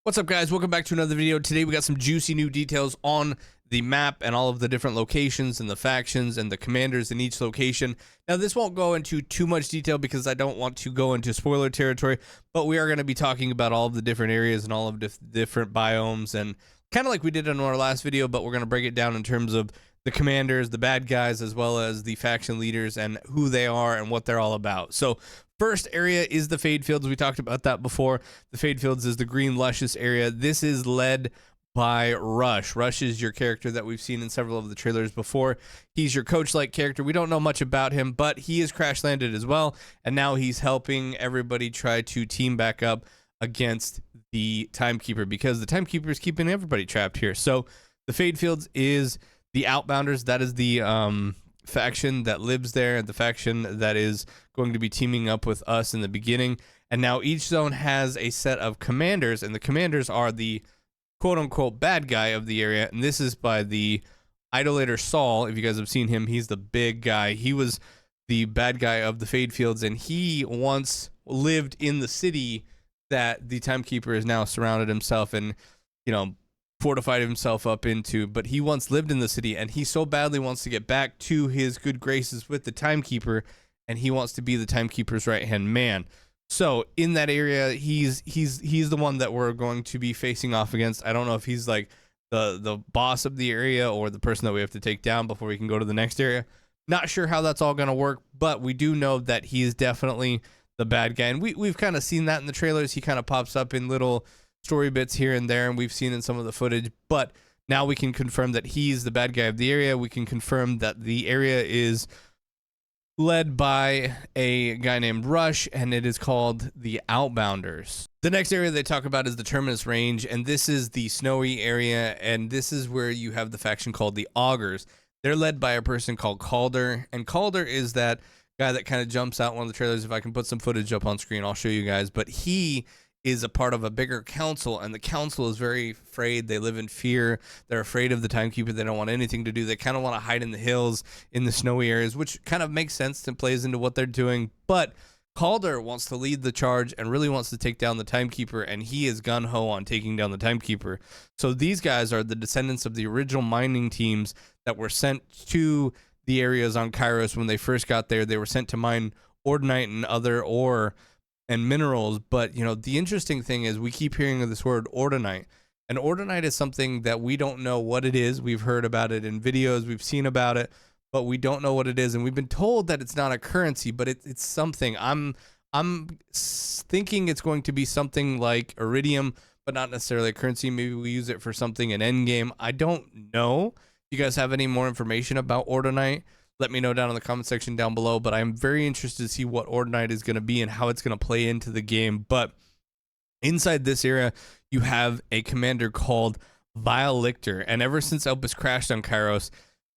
What's up, guys? Welcome back to another video. Today we got some juicy new details on the map and all of the different locations and the factions and the commanders in each location. Now, this won't go into too much detail because I don't want to go into spoiler territory, but we are going to be talking about all of the different areas and all of the different biomes, and kind of like we did in our last video, but we're going to break it down in terms of the commanders, the bad guys, as well as the faction leaders and who they are and what they're all about. So first area is the Fadefields. We talked about that before. The Fadefields is the green luscious area. This is led by Rush. Rush is your character that we've seen in several of the trailers before. He's your coach-like character. We don't know much about him, but he is crash landed as well, and now he's helping everybody try to team back up against the Timekeeper, because the Timekeeper is keeping everybody trapped here. So the Fadefields is the Outbounders. That is the faction that lives there, the faction that is going to be teaming up with us in the beginning. And now each zone has a set of commanders, and the commanders are the quote-unquote bad guy of the area, and this is by the idolater Saul. If you guys have seen him, he's the big guy. He was the bad guy of the Fadefields, and he once lived in the city that the Timekeeper has now surrounded himself and, you know, fortified himself up into, but he once lived in the city, and he so badly wants to get back to his good graces with the Timekeeper, and he wants to be the Timekeeper's right-hand man. So in that area, he's the one that we're going to be facing off against. I don't know if he's like the boss of the area or the person that we have to take down before we can go to the next area. Not sure how that's all going to work, but we do know that he is definitely the bad guy, and we've kind of seen that in the trailers. He kind of pops up in little story bits here and there, and we've seen in some of the footage, but now we can confirm that he's the bad guy of the area. We can confirm that the area is led by a guy named Rush, and it is called the Outbounders. The next area they talk about is the Terminus Range, and this is the snowy area, and this is where you have the faction called the Augers. They're led by a person called Calder, and Calder is that guy that kind of jumps out in one of the trailers. If I can put some footage up on screen, I'll show you guys, but he is a part of a bigger council, and the council is very afraid. They live in fear. They're afraid of the Timekeeper. They don't want anything to do. They kind of want to hide in the hills, in the snowy areas, which kind of makes sense and plays into what they're doing. But Calder wants to lead the charge and really wants to take down the Timekeeper, and he is gung-ho on taking down the Timekeeper. So these guys are the descendants of the original mining teams that were sent to the areas on Kairos when they first got there. They were sent to mine ordinite and other ore and minerals. But, you know, the interesting thing is we keep hearing of this word ordinite, and ordinite is something that we don't know what it is. We've heard about it in videos, we've seen about it, but we don't know what it is, and we've been told that it's not a currency, but it's something. I'm thinking it's going to be something like iridium, but not necessarily a currency. Maybe we use it for something in endgame. I don't know. If you guys have any more information about ordinite, let me know down in the comment section down below, but I'm very interested to see what ordinite is going to be and how it's going to play into the game. But inside this area, you have a commander called Electi, and ever since Opus crashed on Kairos,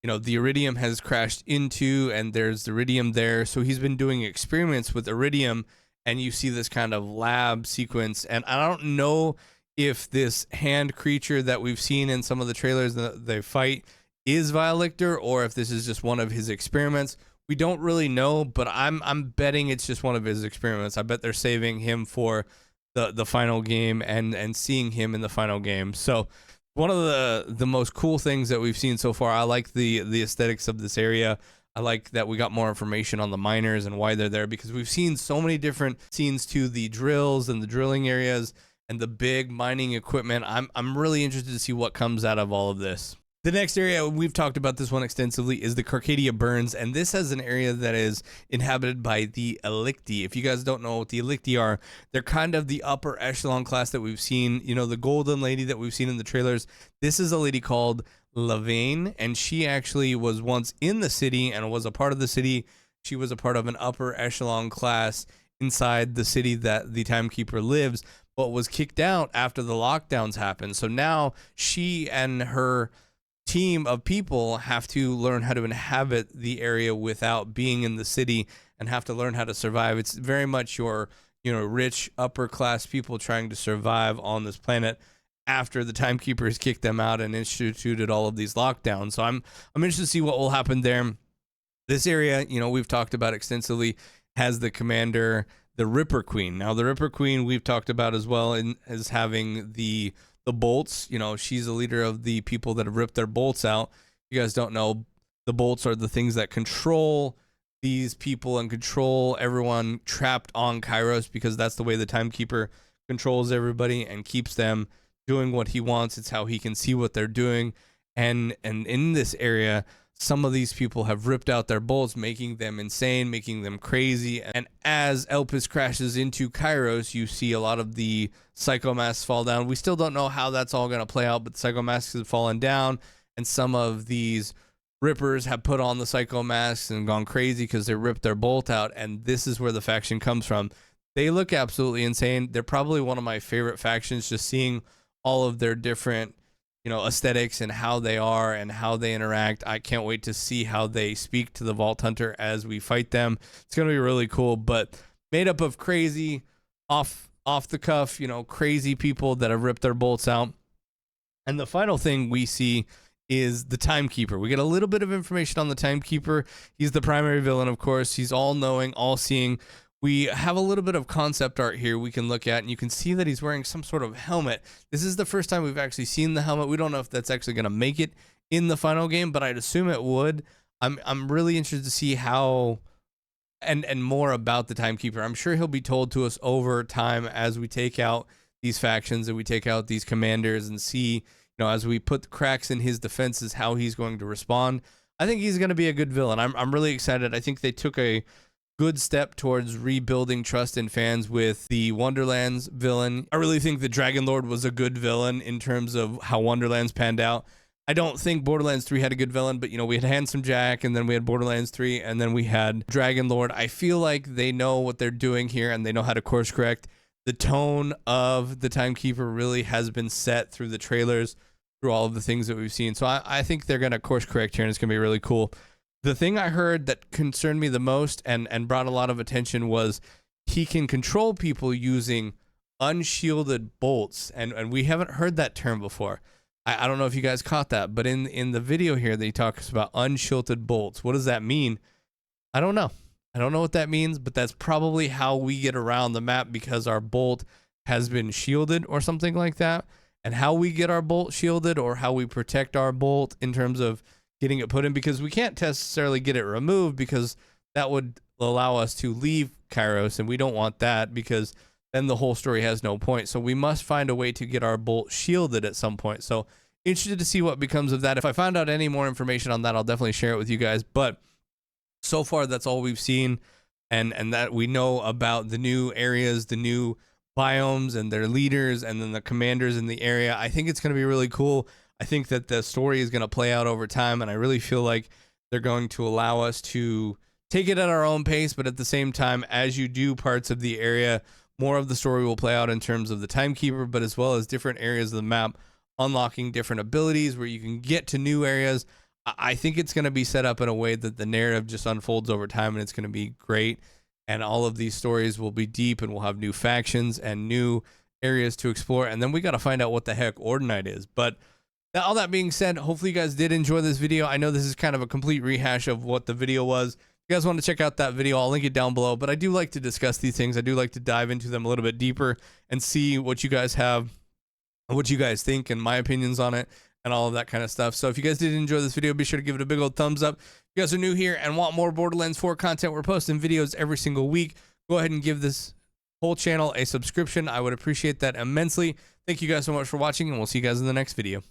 you know, the iridium has crashed into, and there's the iridium there, so he's been doing experiments with iridium, and you see this kind of lab sequence, and I don't know if this hand creature that we've seen in some of the trailers that they fight is Electi, or if this is just one of his experiments. We don't really know, but I'm betting it's just one of his experiments. I bet they're saving him for the final game and seeing him in the final game. So one of the most cool things that we've seen so far. I like the aesthetics of this area. I like that we got more information on the miners and why they're there, because we've seen so many different scenes to the drills and the drilling areas and the big mining equipment. I'm really interested to see what comes out of all of this. The next area, we've talked about this one extensively, is the Carcadia Burns, and this has an area that is inhabited by the Electi. If you guys don't know what the Electi are, they're kind of the upper echelon class that we've seen. You know, the golden lady that we've seen in the trailers. This is a lady called Vying, and she actually was once in the city and was a part of the city. She was a part of an upper echelon class inside the city that the Timekeeper lives, but was kicked out after the lockdowns happened. So now she and her team of people have to learn how to inhabit the area without being in the city, and have to learn how to survive. It's very much your, you know, rich upper class people trying to survive on this planet after the Timekeeper has kicked them out and instituted all of these lockdowns. So I'm interested to see what will happen there. This area, you know, we've talked about extensively, has the commander the Ripper Queen. Now, the Ripper Queen we've talked about as well, in as having the bolts. You know, she's the leader of the people that have ripped their bolts out. If you guys don't know, the bolts are the things that control these people and control everyone trapped on Kairos, because that's the way the Timekeeper controls everybody and keeps them doing what he wants. It's how he can see what they're doing. And in this area, some of these people have ripped out their bolts, making them insane, making them crazy. And as Elpis crashes into Kairos, you see a lot of the psychomasks fall down. We still don't know how that's all going to play out, but the psychomasks have fallen down, and some of these rippers have put on the psychomasks and gone crazy because they ripped their bolt out. And this is where the faction comes from. They look absolutely insane. They're probably one of my favorite factions, just seeing all of their different, you know, aesthetics and how they are and how they interact. I can't wait to see how they speak to the Vault Hunter as we fight them. It's going to be really cool, but made up of crazy, off the cuff, you know, crazy people that have ripped their bolts out. And the final thing we see is the Timekeeper. We get a little bit of information on the Timekeeper. He's the primary villain, of course. He's all-knowing, all-seeing. We have a little bit of concept art here we can look at, and you can see that he's wearing some sort of helmet. This is the first time we've actually seen the helmet. We don't know if that's actually going to make it in the final game, but I'd assume it would. I'm really interested to see how and more about the Timekeeper. I'm sure he'll be told to us over time as we take out these factions and we take out these commanders and see, you know, as we put the cracks in his defenses, how he's going to respond. I think he's going to be a good villain. I'm really excited. I think they took a good step towards rebuilding trust in fans with the Wonderlands villain. I really think the Dragon Lord was a good villain in terms of how Wonderlands panned out. I don't think Borderlands 3 had a good villain, but, you know, we had Handsome Jack, and then we had Borderlands 3, and then we had Dragon Lord. I feel like they know what they're doing here, and they know how to course correct. The tone of the Timekeeper really has been set through the trailers, through all of the things that we've seen. So I think they're going to course correct here, and it's going to be really cool. The thing I heard that concerned me the most and brought a lot of attention was he can control people using unshielded bolts. And we haven't heard that term before. I don't know if you guys caught that, but in the video here, he talks about unshielded bolts. What does that mean? I don't know. I don't know what that means, but that's probably how we get around the map, because our bolt has been shielded or something like that. And how we get our bolt shielded, or how we protect our bolt in terms of getting it put in, because we can't necessarily get it removed, because that would allow us to leave Kairos, and we don't want that, because then the whole story has no point. So we must find a way to get our bolt shielded at some point. So interested to see what becomes of that. If I find out any more information on that, I'll definitely share it with you guys. But so far, that's all we've seen, and that we know about the new areas, the new biomes and their leaders, and then the commanders in the area. I think it's going to be really cool. I think that the story is going to play out over time, and I really feel like they're going to allow us to take it at our own pace, but at the same time, as you do parts of the area, more of the story will play out in terms of the Timekeeper, but as well as different areas of the map, unlocking different abilities where you can get to new areas. I think it's going to be set up in a way that the narrative just unfolds over time, and it's going to be great, and all of these stories will be deep, and we'll have new factions and new areas to explore, and then we got to find out what the heck Ordinite is. But all that being said, hopefully you guys did enjoy this video. I know this is kind of a complete rehash of what the video was. If you guys want to check out that video, I'll link it down below. But I do like to discuss these things. I do like to dive into them a little bit deeper and see what you guys have, what you guys think, and my opinions on it, and all of that kind of stuff. So if you guys did enjoy this video, be sure to give it a big old thumbs up. If you guys are new here and want more Borderlands 4 content, we're posting videos every single week. Go ahead and give this whole channel a subscription. I would appreciate that immensely. Thank you guys so much for watching, and we'll see you guys in the next video.